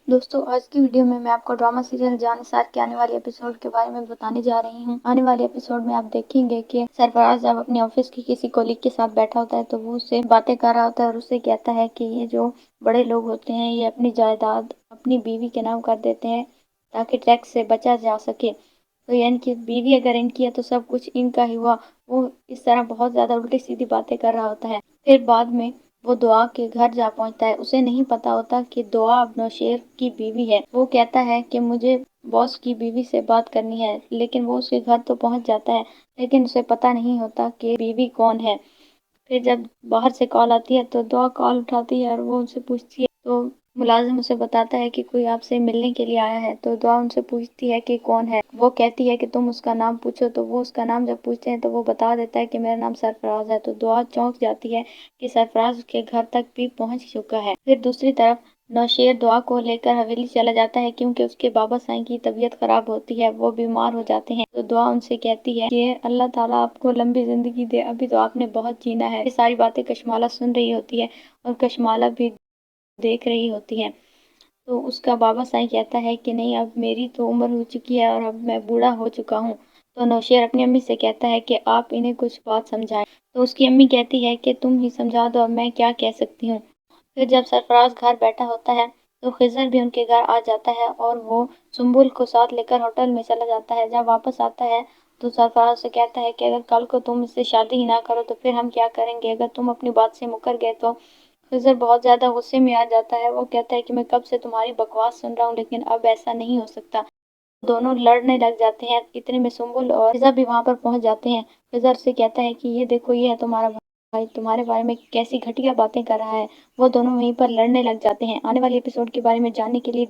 دوستوں آج کی ویڈیو میں آپ کو ڈرامہ سیریل جان نثار کے آنے والے ایپیسوڈ کے بارے میں بتانے جا رہی ہوں۔ آنے والے ایپیسوڈ میں آپ دیکھیں گے کہ سرفراز جب اپنے آفس کی کسی کولیگ کے ساتھ بیٹھا ہوتا ہے تو وہ اس سے باتیں کر رہا ہوتا ہے اور اسے کہتا ہے کہ یہ جو بڑے لوگ ہوتے ہیں یہ اپنی جائیداد اپنی بیوی کے نام کر دیتے ہیں تاکہ ٹیکس سے بچا جا سکے۔ تو یعنی کہ بیوی اگر ان کی ہے تو سب کچھ ان کا ہی ہوا۔ وہ اس طرح بہت زیادہ الٹی سیدھی باتیں کر رہا ہوتا ہے۔ پھر بعد میں وہ دعا کے گھر جا پہنچتا ہے۔ اسے نہیں پتا ہوتا کہ دعا اب نوشیر کی بیوی ہے۔ وہ کہتا ہے کہ مجھے باس کی بیوی سے بات کرنی ہے، لیکن وہ اس کے گھر تو پہنچ جاتا ہے لیکن اسے پتا نہیں ہوتا کہ بیوی کون ہے۔ پھر جب باہر سے کال آتی ہے تو دعا کال اٹھاتی ہے اور وہ ان سے پوچھتی ہے تو ملازم اسے بتاتا ہے کہ کوئی آپ سے ملنے کے لیے آیا ہے۔ تو دعا ان سے پوچھتی ہے کہ کون ہے۔ وہ کہتی ہے کہ تم اس کا نام پوچھو۔ تو وہ اس کا نام جب پوچھتے ہیں تو وہ بتا دیتا ہے کہ میرا نام سرفراز ہے۔ تو دعا چونک جاتی ہے کہ سرفراز اس کے گھر تک بھی پہنچ چکا ہے۔ پھر دوسری طرف نوشیر دعا کو لے کر حویلی چلا جاتا ہے کیونکہ اس کے بابا سائیں کی طبیعت خراب ہوتی ہے، وہ بیمار ہو جاتے ہیں۔ تو دعا ان سے کہتی ہے کہ اللہ تعالیٰ آپ کو لمبی زندگی دے، ابھی تو آپ نے بہت جینا ہے۔ یہ ساری باتیں کشمالہ سن رہی ہوتی ہے اور کشمالہ بھی دیکھ رہی ہوتی ہے۔ تو اس کا بابا سائیں کہتا ہے کہ نہیں، اب میری تو عمر ہو چکی ہے اور اب میں بوڑھا ہو چکا ہوں۔ تو نوشیر اپنی امی سے کہتا ہے کہ آپ انہیں کچھ بات سمجھائیں۔ تو اس کی امی کہتی ہے کہ تم ہی سمجھا دو، اب میں کیا کہہ سکتی ہوں۔ پھر جب سرفراز گھر بیٹھا ہوتا ہے تو خضر بھی ان کے گھر آ جاتا ہے اور وہ سنبل کو ساتھ لے کر ہوٹل میں چلا جاتا ہے۔ جب واپس آتا ہے تو سرفراز سے کہتا ہے کہ اگر کل کو تم اس سے شادی ہی نہ کرو تو پھر ہم کیا کریں گے، اگر تم اپنی بات سے مکر گئے تو۔ خضر بہت زیادہ غصے میں آ جاتا ہے۔ وہ کہتا ہے کہ میں کب سے تمہاری بکواس سن رہا ہوں لیکن اب ایسا نہیں ہو سکتا۔ دونوں لڑنے لگ جاتے ہیں۔ اتنے میں سنبل اور فضا بھی وہاں پر پہنچ جاتے ہیں۔ خضر سے کہتا ہے کہ یہ دیکھو، یہ ہے تمہارا بھائی، تمہارے بارے میں کیسی گھٹیا باتیں کر رہا ہے۔ وہ دونوں وہیں پر لڑنے لگ جاتے ہیں۔ آنے والے ایپیسوڈ کے بارے میں جاننے کے لیے